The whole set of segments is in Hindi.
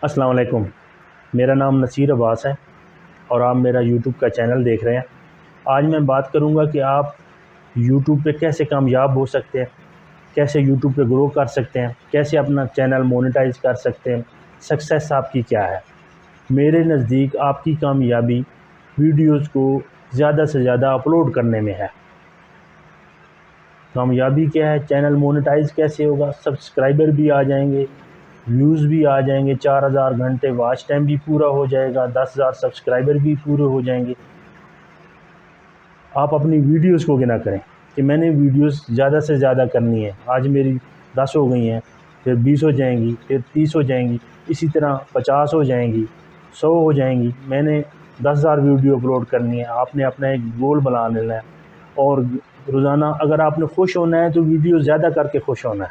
अस्सलाम वालेकुम। मेरा नाम नसीर अब्बास है और आप मेरा यूट्यूब का चैनल देख रहे हैं। आज मैं बात करूंगा कि आप यूट्यूब पे कैसे कामयाब हो सकते हैं, कैसे यूट्यूब पे ग्रो कर सकते हैं, कैसे अपना चैनल मोनेटाइज कर सकते हैं, सक्सेस आपकी क्या है। मेरे नज़दीक आपकी कामयाबी वीडियोस को ज़्यादा से ज़्यादा अपलोड करने में है। कामयाबी क्या है, चैनल मोनेटाइज कैसे होगा, सब्सक्राइबर भी आ जाएंगे, व्यूज़ भी आ जाएंगे, 4000 घंटे वॉच टाइम भी पूरा हो जाएगा, 10,000 सब्सक्राइबर भी पूरे हो जाएंगे। आप अपनी वीडियोस को गिना करें कि मैंने वीडियोस ज़्यादा से ज़्यादा करनी है। आज मेरी 10 हो गई हैं, फिर 20 हो जाएंगी, फिर 30 हो जाएंगी, इसी तरह 50 हो जाएंगी, 100 हो जाएंगी। मैंने 10,000 वीडियो अपलोड करनी है। आपने अपना एक गोल बना लेना है और रोज़ाना अगर आपने खुश होना है तो वीडियो ज़्यादा करके खुश होना है।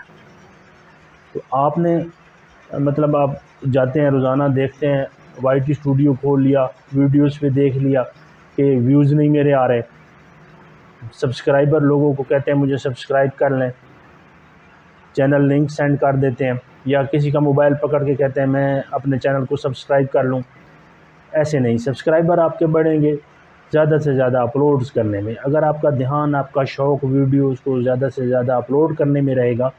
तो आपने मतलब आप जाते हैं रोज़ाना, देखते हैं वाईटी स्टूडियो खोल लिया, वीडियोस पे देख लिया कि व्यूज़ नहीं मेरे आ रहे, सब्सक्राइबर लोगों को कहते हैं मुझे सब्सक्राइब कर लें, चैनल लिंक सेंड कर देते हैं, या किसी का मोबाइल पकड़ के कहते हैं मैं अपने चैनल को सब्सक्राइब कर लूँ। ऐसे नहीं, सब्सक्राइबर आपके बढ़ेंगे ज़्यादा से ज़्यादा अपलोड्स करने में। अगर आपका ध्यान, आपका शौक़ वीडियोज़ को ज़्यादा से ज़्यादा अपलोड करने में रहेगा,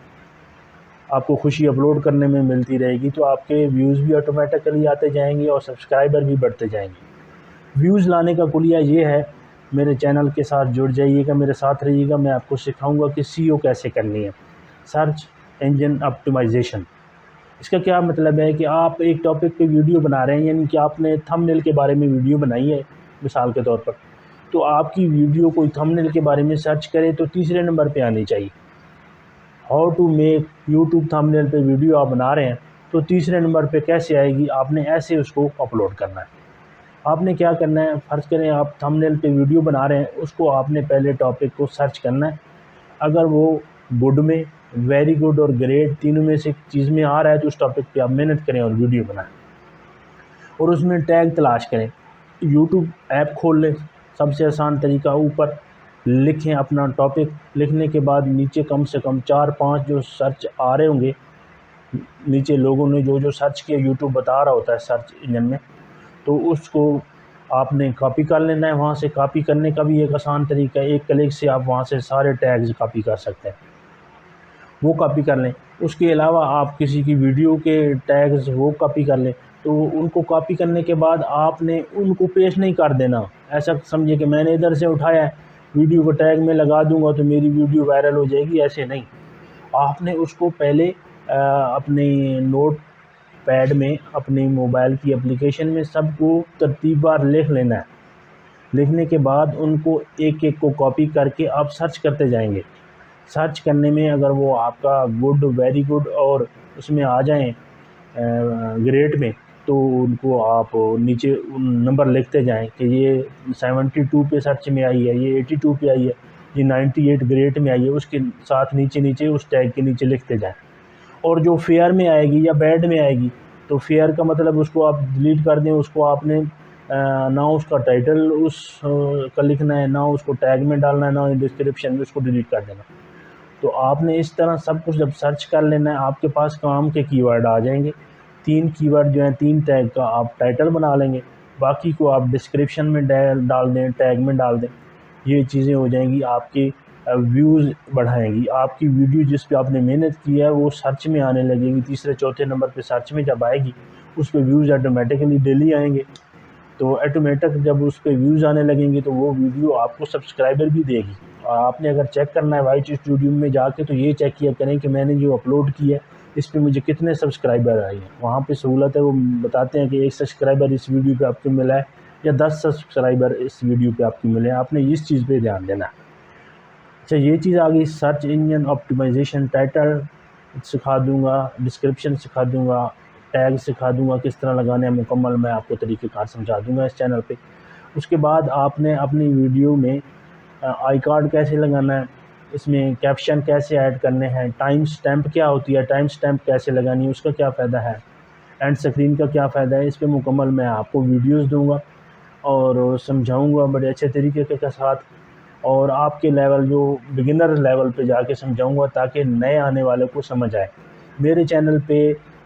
आपको खुशी अपलोड करने में मिलती रहेगी, तो आपके व्यूज़ भी ऑटोमेटिकली आते जाएंगे और सब्सक्राइबर भी बढ़ते जाएंगे। व्यूज़ लाने का कुलिया ये है, मेरे चैनल के साथ जुड़ जाइएगा, मेरे साथ रहिएगा। मैं आपको सिखाऊंगा कि सीओ कैसे करनी है, सर्च इंजन ऑप्टिमाइजेशन। इसका क्या मतलब है कि आप एक टॉपिक पे वीडियो बना रहे हैं, यानी कि आपने थंबनेल के बारे में वीडियो बनाई है मिसाल के तौर पर, तो आपकी वीडियो कोई थंबनेल के बारे में सर्च करे तो तीसरे नंबर पे आनी चाहिए। How to make YouTube thumbnail पे वीडियो आप बना रहे हैं तो तीसरे नंबर पे कैसे आएगी, आपने ऐसे उसको अपलोड करना है। आपने क्या करना है, फ़र्ज़ करें आप थंबनेल पे वीडियो बना रहे हैं, उसको आपने पहले टॉपिक को सर्च करना है। अगर वो गुड में, वेरी गुड और ग्रेट तीनों में से चीज़ में आ रहा है तो उस टॉपिक पे आप मेहनत करें और वीडियो बनाएं और उसमें टैग तलाश करें। यूट्यूब ऐप खोल लें, सबसे आसान तरीका, ऊपर लिखें अपना टॉपिक, लिखने के बाद नीचे कम से कम 4-5 जो सर्च आ रहे होंगे, नीचे लोगों ने जो जो सर्च किया यूट्यूब बता रहा होता है सर्च इंजन में, तो उसको आपने कॉपी कर लेना है। वहाँ से कॉपी करने का भी एक आसान तरीका है, एक क्लिक से आप वहाँ से सारे टैग्स कॉपी कर सकते हैं, वो कॉपी कर लें। उसके अलावा आप किसी की वीडियो के टैग्स वो कॉपी कर लें, तो उनको कॉपी करने के बाद आपने उनको पेस्ट नहीं कर देना। ऐसा समझिए कि मैंने इधर से उठाया है, वीडियो को टैग में लगा दूंगा तो मेरी वीडियो वायरल हो जाएगी, ऐसे नहीं। आपने उसको पहले अपने नोट पैड में, अपने मोबाइल की एप्लीकेशन में सबको तरतीबवार लिख लेना है। लिखने के बाद उनको एक एक को कॉपी करके आप सर्च करते जाएंगे। सर्च करने में अगर वो आपका गुड, वेरी गुड और उसमें आ जाएं ग्रेट में, तो उनको आप नीचे नंबर लिखते जाएं कि ये 72 पे सर्च में आई है, ये 82 पे आई है, ये 98 ग्रेट में आई है। उसके साथ नीचे नीचे उस टैग के नीचे लिखते जाएं। और जो फेयर में आएगी या बैड में आएगी, तो फेयर का मतलब उसको आप डिलीट कर दें। उसको आपने ना उसका टाइटल का लिखना है, ना उसको टैग में डालना है, ना डिस्क्रिप्शन में, उसको डिलीट कर देना। तो आपने इस तरह सब कुछ जब सर्च कर लेना है, आपके पास काम के कीवर्ड आ जाएंगे। 3 कीवर्ड जो हैं, 3 टैग का आप टाइटल बना लेंगे, बाकी को आप डिस्क्रिप्शन में डाल दें, टैग में डाल दें। ये चीज़ें हो जाएंगी, आपकी व्यूज़ बढ़ाएंगी। आपकी वीडियो जिस पे आपने मेहनत की है वो सर्च में आने लगेगी, तीसरे चौथे नंबर पे सर्च में जब आएगी उस पर व्यूज़ ऑटोमेटिकली डेली आएंगे। तो ऑटोमेटिक जब उस पर व्यूज़ आने लगेंगे तो वो वीडियो आपको सब्सक्राइबर भी देगी। और आपने अगर चेक करना है वाईटी स्टूडियो में जाके, तो ये चेक किया करें कि मैंने जो अपलोड किया है इस पे मुझे कितने सब्सक्राइबर आए हैं। वहाँ पे सहूलत है, वो बताते हैं कि 1 सब्सक्राइबर इस वीडियो पे आपको मिला है या 10 सब्सक्राइबर इस वीडियो पे आपको मिले हैं। आपने इस चीज़ पे ध्यान देना है। अच्छा, ये चीज़ आ गई सर्च इंजन ऑप्टिमाइजेशन। टाइटल सिखा दूंगा, डिस्क्रिप्शन सिखा दूंगा, टैग सिखा दूंगा, किस तरह लगाने हैं मुकम्मल मैं आपको तरीक़ेकार समझा दूंगा इस चैनल पे। उसके बाद आपने अपनी वीडियो में आई कार्ड कैसे लगाना है, इसमें कैप्शन कैसे ऐड करने हैं, टाइम स्टैम्प क्या होती है, टाइम स्टैम्प कैसे लगानी है, उसका क्या फ़ायदा है, एंड स्क्रीन का क्या फ़ायदा है, इस पर मुकम्मल मैं आपको वीडियोज़ दूँगा और समझाऊँगा बड़े अच्छे तरीके के साथ। और आपके लेवल, जो बिगिनर लेवल पे जाके समझाऊंगा, ताकि नए आने वाले को समझ आए। मेरे चैनल पे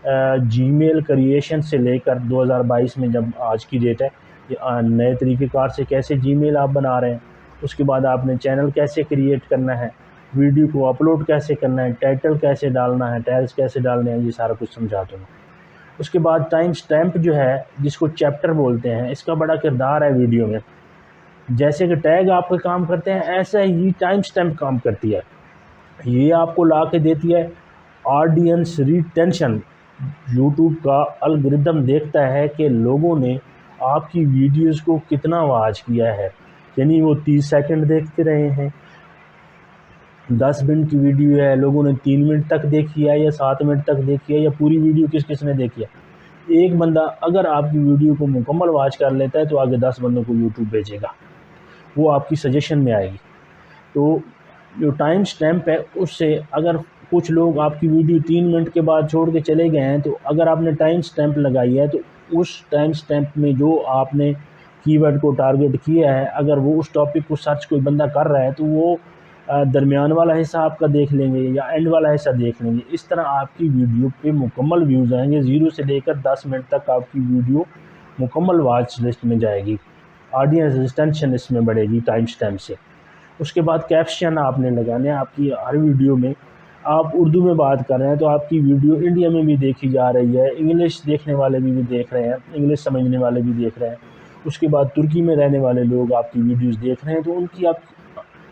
जीमेल क्रिएशन से लेकर 2022 में जब आज की डेट है, नए तरीक़ेकार से कैसे जीमेल आप बना रहे हैं, उसके बाद आपने चैनल कैसे क्रिएट करना है, वीडियो को अपलोड कैसे करना है, टाइटल कैसे डालना है, टैग्स कैसे डालने हैं, ये सारा कुछ समझा दूँगा। उसके बाद टाइम स्टैम्प जो है, जिसको चैप्टर बोलते हैं, इसका बड़ा किरदार है वीडियो में। जैसे कि टैग आपके काम करते हैं, ऐसे ही टाइम स्टैम्प काम करती है। ये आपको ला के देती है ऑडियंस रिटेंशन। यूट्यूब का एल्गोरिदम देखता है कि लोगों ने आपकी वीडियोस को कितना वॉच किया है, यानी वो 30 सेकंड देखते रहे हैं, 10 मिनट की वीडियो है, लोगों ने 3 मिनट तक देखी है या 7 मिनट तक देखी है, या पूरी वीडियो किस किस ने देखी है। एक बंदा अगर आपकी वीडियो को मुकम्मल वॉच कर लेता है तो आगे 10 बंदों को यूट्यूब भेजेगा, वो आपकी सजेशन में आएगी। तो जो टाइम स्टैम्प है, उससे अगर कुछ लोग आपकी वीडियो 3 मिनट के बाद छोड़ के चले गए हैं, तो अगर आपने टाइम स्टैम्प लगाई है तो उस टाइम स्टैम्प में जो आपने कीवर्ड को टारगेट किया है, अगर वो उस टॉपिक को सर्च कोई बंदा कर रहा है तो वो दरमियान वाला हिस्सा आपका देख लेंगे या एंड वाला हिस्सा देख लेंगे। इस तरह आपकी वीडियो पे मुकम्मल व्यूज़ आएंगे। 0 से लेकर 10 मिनट तक आपकी वीडियो मुकम्मल वॉच लिस्ट में जाएगी, ऑडियंस रिटेंशन इसमें बढ़ेगी टाइम स्टैम्प से। उसके बाद कैप्शन आपने लगाने हैं आपकी हर वीडियो में। आप उर्दू में बात कर रहे हैं तो आपकी वीडियो इंडिया में भी देखी जा रही है, इंग्लिश देखने वाले भी देख रहे हैं, इंग्लिश समझने वाले भी देख रहे हैं। उसके बाद तुर्की में रहने वाले लोग आपकी वीडियोस देख रहे हैं, तो उनकी आप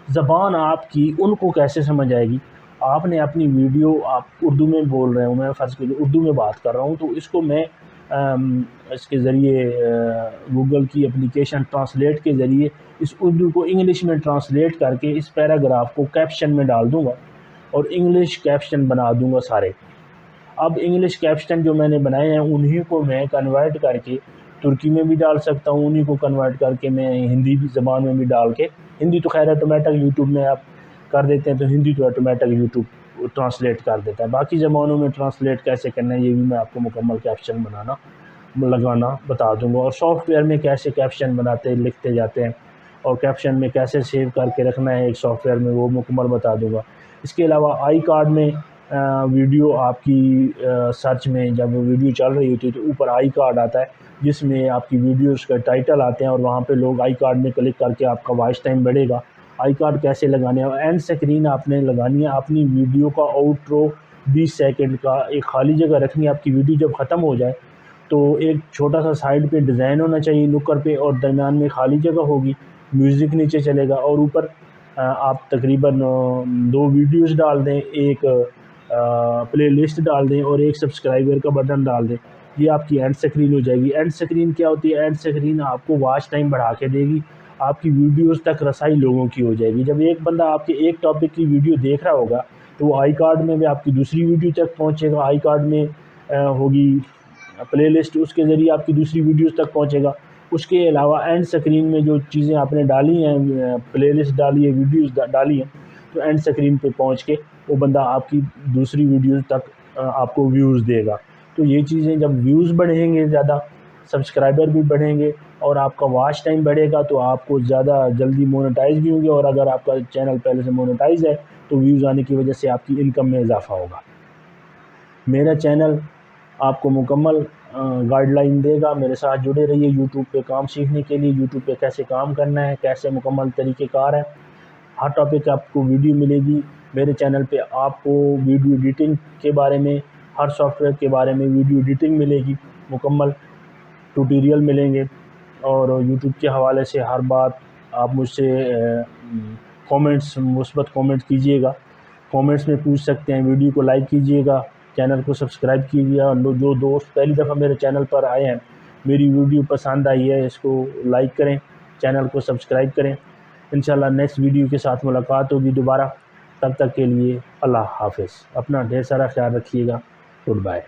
ज़बान आपकी उनको कैसे समझ आएगी। आपने अपनी वीडियो आप उर्दू में बोल रहे हो, मैं फ़र्ज़ कीजिए उर्दू में बात कर रहा हूँ, तो इसको मैं इसके ज़रिए गूगल की एप्लीकेशन ट्रांसलेट के ज़रिए इस उर्दू को इंग्लिश में ट्रांसलेट करके इस पैराग्राफ को कैप्शन में डाल दूँगा और इंग्लिश कैप्शन बना दूँगा सारे। अब इंग्लिश कैप्शन जो मैंने बनाए हैं उन्हीं को मैं कन्वर्ट करके तुर्की में भी डाल सकता हूँ, उन्हीं को कन्वर्ट करके मैं हिंदी ज़बान में भी डाल के, हिंदी तो खैर ऑटोमेटिक यूट्यूब में आप कर देते हैं, तो हिंदी तो ऑटोमेटिक यूट्यूब ट्रांसलेट कर देता है। बाकी ज़बानों में ट्रांसलेट कैसे करना है ये भी मैं आपको मुकम्मल कैप्शन लगाना बता दूंगा, और सॉफ्टवेयर में कैसे कैप्शन बनाते लिखते जाते हैं और कैप्शन में कैसे सेव करके रखना है एक सॉफ्टवेयर में, वो मुकम्मल बता दूंगा। इसके अलावा आई कार्ड में वीडियो आपकी सर्च में जब वीडियो चल रही होती है तो ऊपर आई कार्ड आता है जिसमें आपकी वीडियोस का टाइटल आते हैं और वहाँ पे लोग आई कार्ड में क्लिक करके आपका वॉच टाइम बढ़ेगा। आई कार्ड कैसे लगाने हैं, एंड स्क्रीन आपने लगानी है अपनी वीडियो का आउट्रो 20 सेकंड का एक खाली जगह रखनी है। आपकी वीडियो जब ख़त्म हो जाए तो एक छोटा सा साइड पे डिज़ाइन होना चाहिए नुक्कर पे, और दरम्यान में खाली जगह होगी, म्यूज़िक नीचे चलेगा और ऊपर आप तकरीबन 2 वीडियोस डाल दें, एक प्लेलिस्ट डाल दें और एक सब्सक्राइबर का बटन डाल दें। ये आपकी एंड स्क्रीन हो जाएगी। एंड स्क्रीन क्या होती है? एंड स्क्रीन आपको वॉच टाइम बढ़ा के देगी, आपकी वीडियोस तक रसाई लोगों की हो जाएगी। जब एक बंदा आपके एक टॉपिक की वीडियो देख रहा होगा तो वो आई कार्ड में भी आपकी दूसरी वीडियो तक पहुंचेगा, आई कार्ड में होगी प्लेलिस्ट, उसके ज़रिए आपकी दूसरी वीडियोस तक पहुंचेगा। उसके अलावा एंड स्क्रीन में जो चीज़ें आपने डाली हैं, प्लेलिस्ट डाली है, वीडियोस डाली हैं, तो एंड स्क्रीन पे पहुंच के वो बंदा आपकी दूसरी वीडियोस तक आपको व्यूज़ देगा। तो ये चीज़ें जब व्यूज़ बढ़ेंगे, ज़्यादा सब्सक्राइबर भी बढ़ेंगे और आपका वॉच टाइम बढ़ेगा तो आपको ज़्यादा जल्दी मोनेटाइज भी होंगे, और अगर आपका चैनल पहले से मोनेटाइज है तो व्यूज़ आने की वजह से आपकी इनकम में इजाफा होगा। मेरा चैनल आपको मुकम्मल गाइडलाइन देगा। मेरे साथ जुड़े रहिए यूट्यूब पे काम सीखने के लिए, यूट्यूब पे कैसे काम करना है, कैसे मुकम्मल तरीक़ेकार है। हर टॉपिक आपको वीडियो मिलेगी मेरे चैनल पे। आपको वीडियो एडिटिंग के बारे में, हर सॉफ्टवेयर के बारे में वीडियो एडिटिंग मिलेगी, मुकम्मल ट्यूटोरियल मिलेंगे, और यूट्यूब के हवाले से हर बात आप मुझसे कमेंट्स, मुस्बत कमेंट कीजिएगा, कमेंट्स में पूछ सकते हैं। वीडियो को लाइक कीजिएगा, चैनल को सब्सक्राइब कीजिएगा। और जो दोस्त पहली दफ़ा मेरे चैनल पर आए हैं, मेरी वीडियो पसंद आई है, इसको लाइक करें, चैनल को सब्सक्राइब करें। इंशाल्लाह नेक्स्ट वीडियो के साथ मुलाकात होगी दोबारा। तब तक के लिए अल्लाह हाफ़िज़। अपना ढेर सारा ख्याल रखिएगा। Good bye.